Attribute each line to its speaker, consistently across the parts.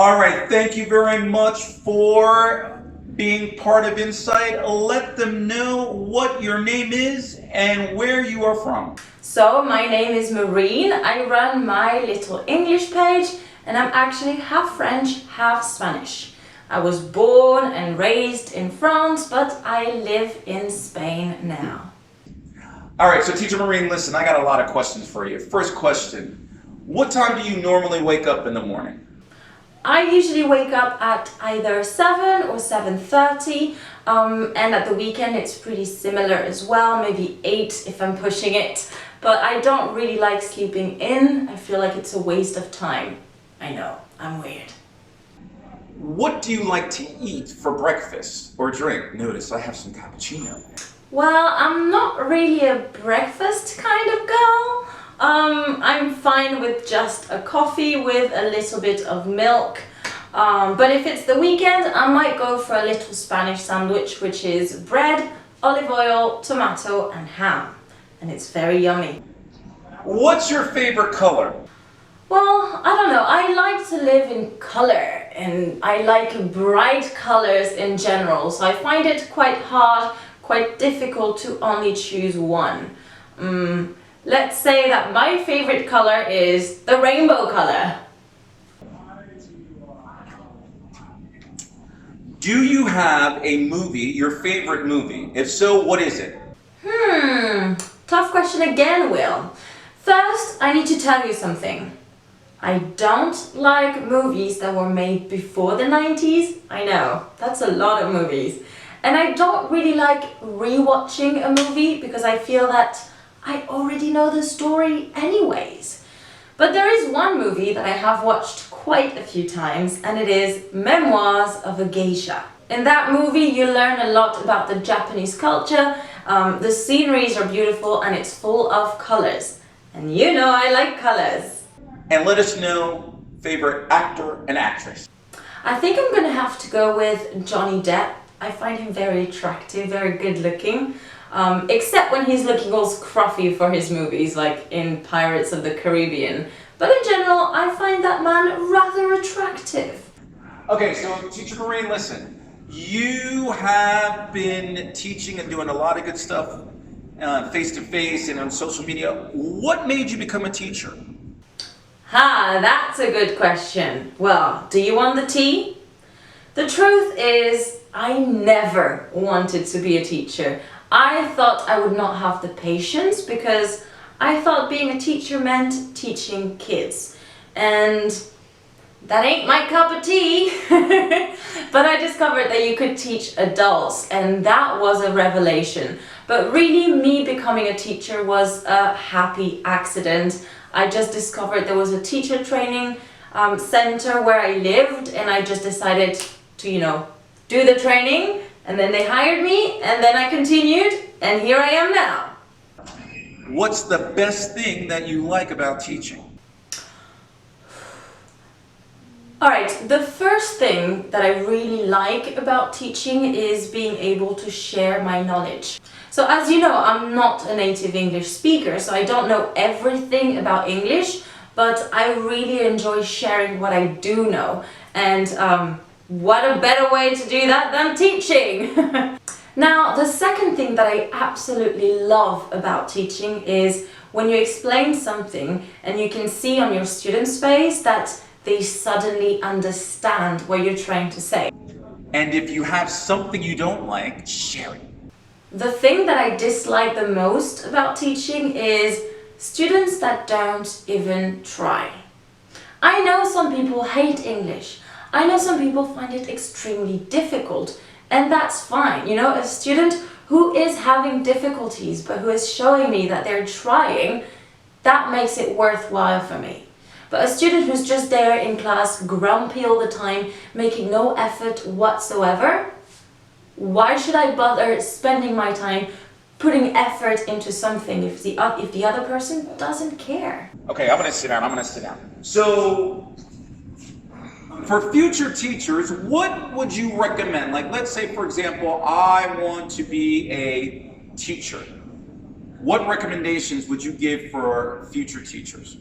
Speaker 1: All right, thank you very much for being part of Insight. Let them know what your name is and where you are from.
Speaker 2: So, my name is Marine. I run my little English page and I'm actually half French, half Spanish. I was born and raised in France, but I live in Spain now.
Speaker 1: All right, so Teacher Marine, listen, I got a lot of questions for you. First question, what time do you normally wake up in the morning?
Speaker 2: I usually wake up at either 7 or 7:30, and at the weekend it's pretty similar as well, maybe 8 if I'm pushing it. But I don't really like sleeping in. I feel like it's a waste of time. I know, I'm weird.
Speaker 1: What do you like to eat for breakfast or drink? Notice I have some cappuccino.
Speaker 2: Well, I'm not really a breakfast kind of girl. I'm fine with just a coffee with a little bit of milk. But if it's the weekend, I might go for a little Spanish sandwich, which is bread, olive oil, tomato, and ham. And it's very yummy.
Speaker 1: What's your favorite color?
Speaker 2: Well, I don't know. I like to live in color and I like bright colors in general. So I find it quite hard, quite difficult to only choose one. Let's say that my favorite color is the rainbow color.
Speaker 1: Do you have a movie, your favorite movie? If so, what is it?
Speaker 2: Tough question again, Will. First, I need to tell you something. I don't like movies that were made before the 90s. I know, that's a lot of movies. And I don't really like rewatching a movie because I feel that I already know the story anyways. But there is one movie that I have watched quite a few times, and it is Memoirs of a Geisha. In that movie, you learn a lot about the Japanese culture. The sceneries are beautiful and it's full of colors. And you know I like colors.
Speaker 1: And let us know favorite actor and actress.
Speaker 2: I think I'm gonna have to go with Johnny Depp. I find him very attractive, very good looking. Except when he's looking all scruffy for his movies, like in Pirates of the Caribbean. But in general, I find that man rather attractive.
Speaker 1: Okay, so Teacher Marine, listen. You have been teaching and doing a lot of good stuff face-to-face and on social media. What made you become a teacher?
Speaker 2: That's a good question. Well, do you want the tea? The truth is, I never wanted to be a teacher. I thought I would not have the patience because I thought being a teacher meant teaching kids. And that ain't my cup of tea. But I discovered that you could teach adults, and that was a revelation. But really, me becoming a teacher was a happy accident. I just discovered there was a teacher training center where I lived, and I just decided to, do the training, and then they hired me, and then I continued, and here I am now.
Speaker 1: What's the best thing that you like about teaching?
Speaker 2: Alright, the first thing that I really like about teaching is being able to share my knowledge. So as you know, I'm not a native English speaker, so I don't know everything about English, but I really enjoy sharing what I do know. And what a better way to do that than teaching! Now, the second thing that I absolutely love about teaching is when you explain something and you can see on your students' face that they suddenly understand what you're trying to say.
Speaker 1: And if you have something you don't like, share it.
Speaker 2: The thing that I dislike the most about teaching is students that don't even try. I know some people hate English. I know some people find it extremely difficult, and that's fine. A student who is having difficulties but who is showing me that they're trying, that makes it worthwhile for me. But a student who's just there in class, grumpy all the time, making no effort whatsoever, why should I bother spending my time putting effort into something if the other person doesn't care?
Speaker 1: Okay, I'm gonna sit down. So, for future teachers, what would you recommend? Like, let's say, for example, I want to be a teacher. What recommendations would you give for future teachers?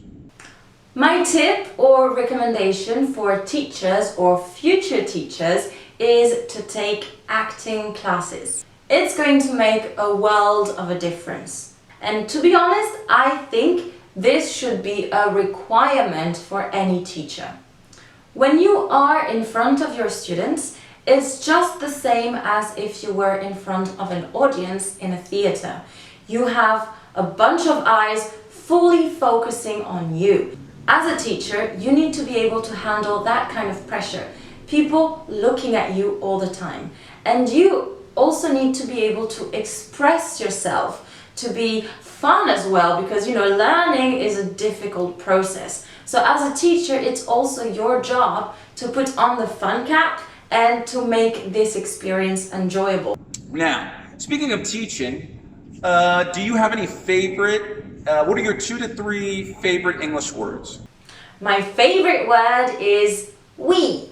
Speaker 2: My tip or recommendation for teachers or future teachers is to take acting classes. It's going to make a world of a difference. And to be honest, I think this should be a requirement for any teacher. When you are in front of your students, it's just the same as if you were in front of an audience in a theater. You have a bunch of eyes fully focusing on you. As a teacher, you need to be able to handle that kind of pressure. People looking at you all the time. And you also need to be able to express yourself, to be fun as well, because learning is a difficult process. So as a teacher, it's also your job to put on the fun cap and to make this experience enjoyable.
Speaker 1: Now, speaking of teaching, do you have any favorite, what are your 2 to 3 favorite English words?
Speaker 2: My favorite word is wee.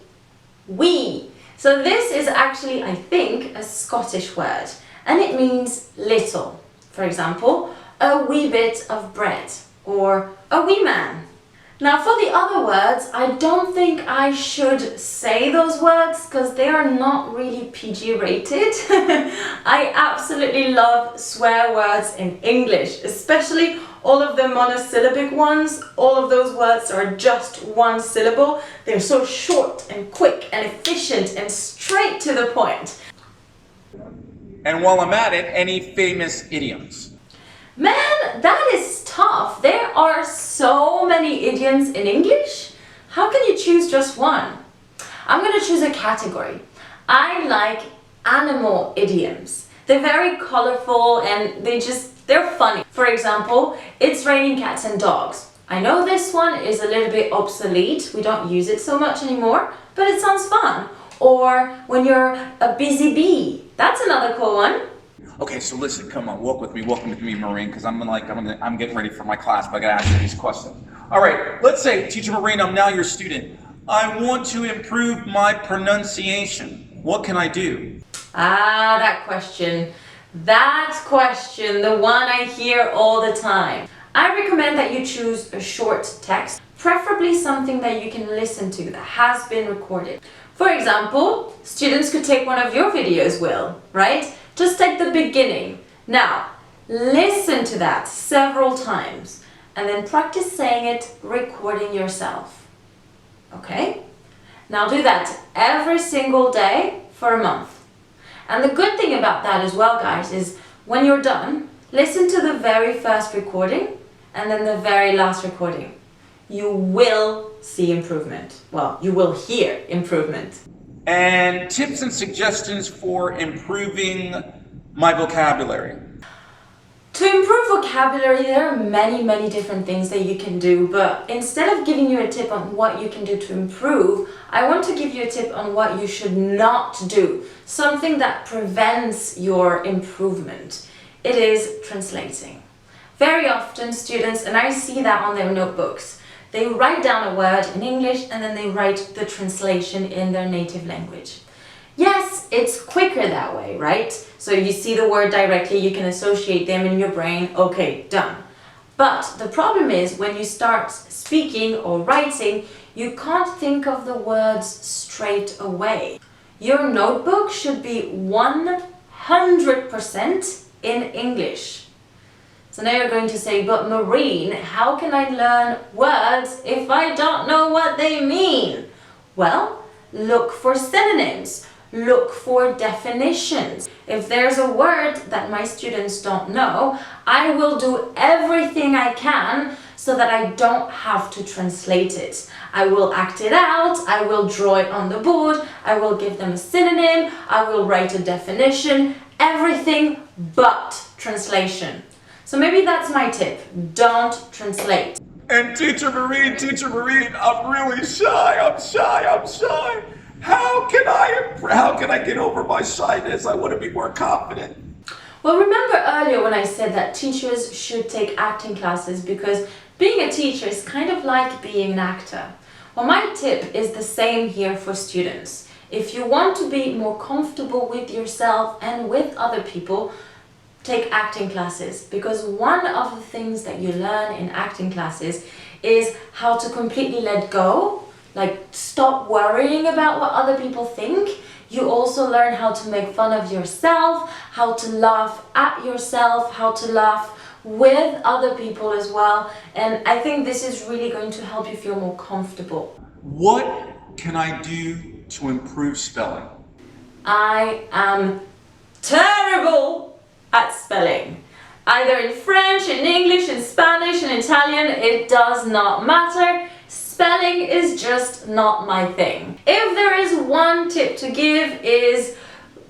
Speaker 2: Wee. So this is actually, I think, a Scottish word, and it means little. For example, a wee bit of bread or a wee man. Now for the other words, I don't think I should say those words because they are not really PG rated. I absolutely love swear words in English, especially all of the monosyllabic ones. All of those words are just one syllable. They're so short and quick and efficient and straight to the point.
Speaker 1: And while I'm at it, any famous idioms?
Speaker 2: Man, that is tough. There are so many idioms in English. How can you choose just one? I'm going to choose a category. I like animal idioms. They're very colorful and they're funny. For example, it's raining cats and dogs. I know this one is a little bit obsolete. We don't use it so much anymore, but it sounds fun. Or when you're a busy bee. That's another cool one.
Speaker 1: Okay, so listen, come on, walk with me, Maureen, because I'm getting ready for my class, but I gotta ask you these questions. All right, let's say, Teacher Maureen, I'm now your student. I want to improve my pronunciation. What can I do?
Speaker 2: That question, the one I hear all the time. I recommend that you choose a short text, preferably something that you can listen to that has been recorded. For example, students could take one of your videos, Will, right? Just take the beginning. Now, listen to that several times and then practice saying it, recording yourself. Okay? Now do that every single day for a month. And the good thing about that as well, guys, is when you're done, listen to the very first recording and then the very last recording. You will see improvement. Well, you will hear improvement.
Speaker 1: And tips and suggestions for improving my vocabulary.
Speaker 2: To improve vocabulary, there are many different things that you can do, but instead of giving you a tip on what you can do to improve, I want to give you a tip on what you should not do, something that prevents your improvement. It is translating. Very often students, and I see that on their notebooks, they write down a word in English and then they write the translation in their native language. Yes, it's quicker that way, right? So you see the word directly, you can associate them in your brain, okay, done. But the problem is when you start speaking or writing, you can't think of the words straight away. Your notebook should be 100% in English. So now you're going to say, but Maureen, how can I learn words if I don't know what they mean? Well, look for synonyms. Look for definitions. If there's a word that my students don't know, I will do everything I can so that I don't have to translate it. I will act it out, I will draw it on the board, I will give them a synonym, I will write a definition, everything but translation. So maybe that's my tip. Don't translate.
Speaker 1: And Teacher Maureen, I'm really shy. I'm shy. How can I get over my shyness? I want to be more confident.
Speaker 2: Well, remember earlier when I said that teachers should take acting classes because being a teacher is kind of like being an actor. Well, my tip is the same here for students. If you want to be more comfortable with yourself and with other people, take acting classes, because one of the things that you learn in acting classes is how to completely let go, like stop worrying about what other people think. You also learn how to make fun of yourself, how to laugh at yourself, how to laugh with other people as well. And I think this is really going to help you feel more comfortable.
Speaker 1: What can I do to improve spelling?
Speaker 2: I am terrible at spelling. Either in French, in English, in Spanish, in Italian, it does not matter. Spelling is just not my thing. If there is one tip to give is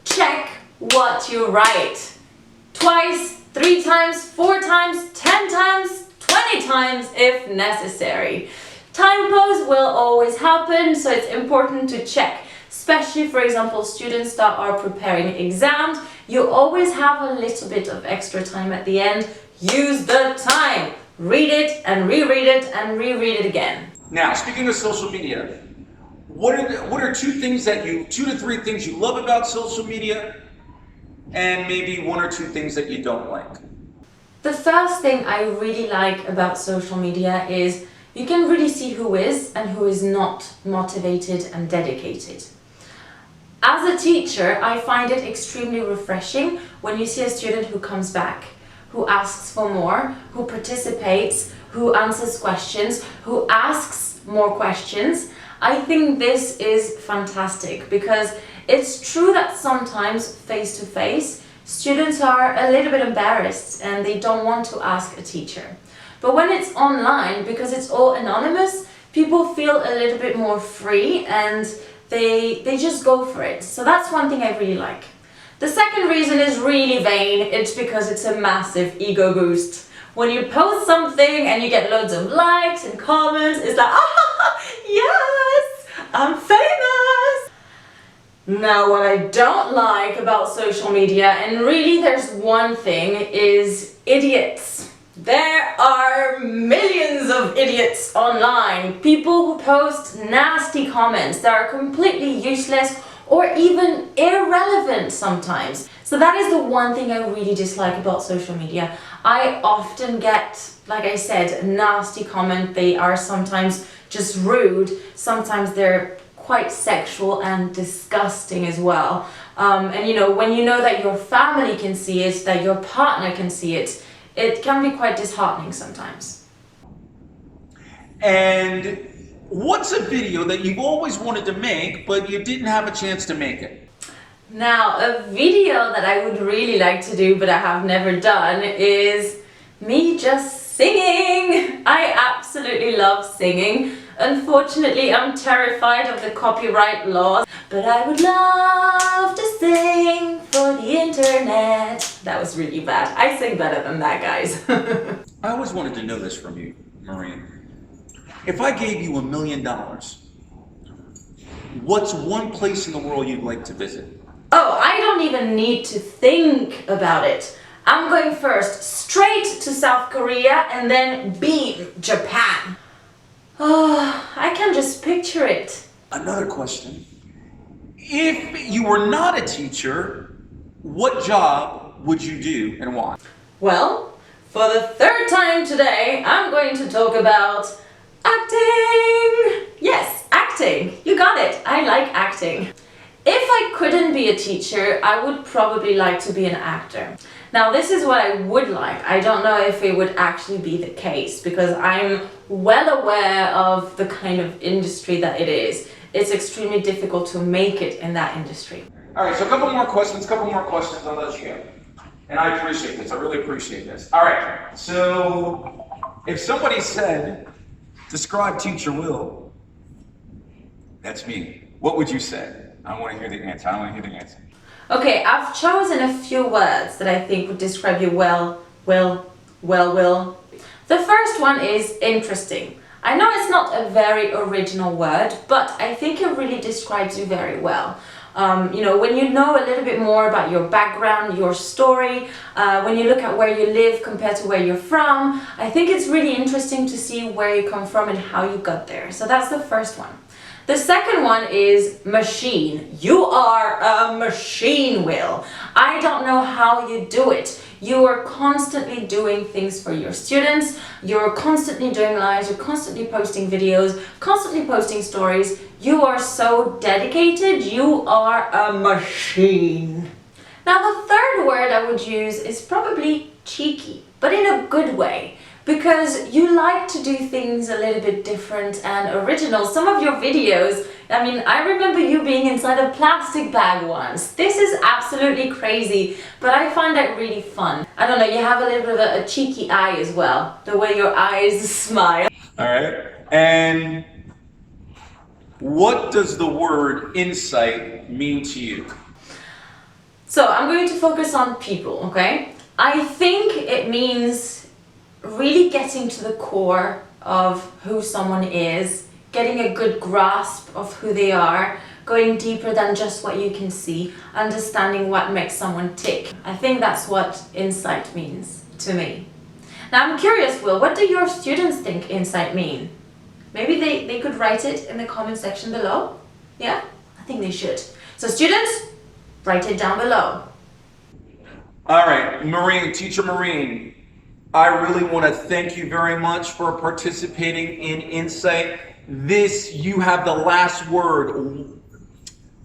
Speaker 2: check what you write. Twice, 3 times, 4 times, 10 times, 20 times if necessary. Typos will always happen, so it's important to check. Especially, for example, students that are preparing exams, you always have a little bit of extra time at the end. Use the time. Read it and reread it and reread it again.
Speaker 1: Now, speaking of social media, what are 2 to 3 things you love about social media, and maybe 1 or 2 things that you don't like?
Speaker 2: The first thing I really like about social media is you can really see who is and who is not motivated and dedicated. As a teacher, I find it extremely refreshing when you see a student who comes back, who asks for more, who participates, who answers questions, who asks more questions. I think this is fantastic because it's true that sometimes face-to-face, students are a little bit embarrassed and they don't want to ask a teacher. But when it's online, because it's all anonymous, people feel a little bit more free and they just go for it. So that's one thing I really like. The second reason is really vain. It's because it's a massive ego boost. When you post something and you get loads of likes and comments, it's like, ah, yes, I'm famous. Now, what I don't like about social media, and really there's one thing, is idiots. There are millions of idiots online. People who post nasty comments that are completely useless or even irrelevant sometimes. So that is the one thing I really dislike about social media. I often get, like I said, nasty comments. They are sometimes just rude. Sometimes they're quite sexual and disgusting as well. And you know, when you know that your family can see it, that your partner can see it, it can be quite disheartening sometimes.
Speaker 1: And what's a video that you've always wanted to make, but you didn't have a chance to make it?
Speaker 2: Now, a video that I would really like to do, but I have never done, is me just singing. I absolutely love singing. Unfortunately, I'm terrified of the copyright laws, but I would love to sing for the internet. That was really bad. I sing better than that, guys.
Speaker 1: I always wanted to know this from you, Maureen. If I gave you $1 million, what's one place in the world you'd like to visit?
Speaker 2: Oh, I don't even need to think about it. I'm going first straight to South Korea and then Japan. Oh, I can just picture it.
Speaker 1: Another question. If you were not a teacher, what job would you do and why?
Speaker 2: Well, for the 3rd time today, I'm going to talk about acting. Yes, acting. You got it. I like acting. If I couldn't be a teacher, I would probably like to be an actor. Now, this is what I would like. I don't know if it would actually be the case because I'm well aware of the kind of industry that it is. It's extremely difficult to make it in that industry.
Speaker 1: All right, so a couple more questions, I'll let you go. And I appreciate this, I really appreciate this. All right, so if somebody said, describe Teacher Will, that's me, what would you say? I want to hear the answer.
Speaker 2: Okay, I've chosen a few words that I think would describe you well. The first one is interesting. I know it's not a very original word, but I think it really describes you very well. You know, when you know a little bit more about your background, your story, when you look at where you live compared to where you're from, I think it's really interesting to see where you come from and how you got there. So that's the first one. The second one is machine. You are a machine, Will. I don't know how you do it. You are constantly doing things for your students. You're constantly doing lives. You're constantly posting videos, constantly posting stories. You are so dedicated. You are a machine. Now, the third word I would use is probably cheeky, but in a good way. Because you like to do things a little bit different and original. Some of your videos, I mean, I remember you being inside a plastic bag once. This is absolutely crazy, but I find that really fun. I don't know, you have a little bit of a cheeky eye as well, the way your eyes smile.
Speaker 1: All right. And what does the word insight mean to you?
Speaker 2: So I'm going to focus on people, okay? I think it means really getting to the core of who someone is, getting a good grasp of who they are, going deeper than just what you can see, understanding what makes someone tick. I think that's what insight means to me. Now I'm curious, Will, what do your students think insight mean? Maybe they could write it in the comment section below? Yeah? I think they should. So students, write it down below.
Speaker 1: All right, Marine, Teacher Marine, I really want to thank you very much for participating in Insight. You have the last word.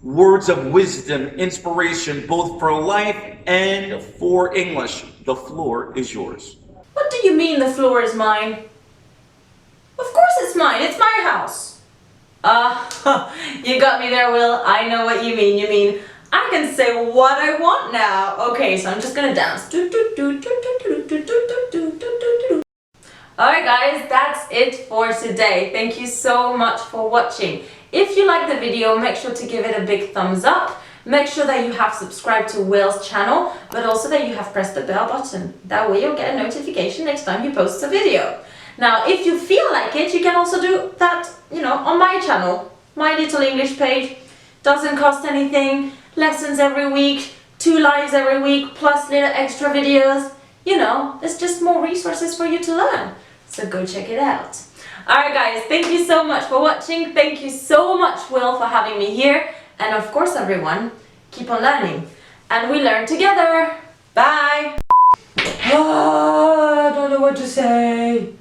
Speaker 1: Words of wisdom, inspiration, both for life and for English. The floor is yours.
Speaker 2: What do you mean the floor is mine? Of course it's mine, it's my house. You got me there, Will. I know what you mean. You mean, I can say what I want now. Okay, so I'm just gonna dance. Alright guys, that's it for today. Thank you so much for watching. If you like the video, make sure to give it a big thumbs up. Make sure that you have subscribed to Will's channel, but also that you have pressed the bell button. That way you'll get a notification next time he posts a video. Now, if you feel like it, you can also do that, on my channel. My Little English page. Doesn't cost anything. Lessons every week. 2 lives every week, plus little extra videos. There's just more resources for you to learn. So go check it out. Alright guys, thank you so much for watching. Thank you so much, Will, for having me here. And of course, everyone, keep on learning. And we learn together. Bye! I don't know what to say.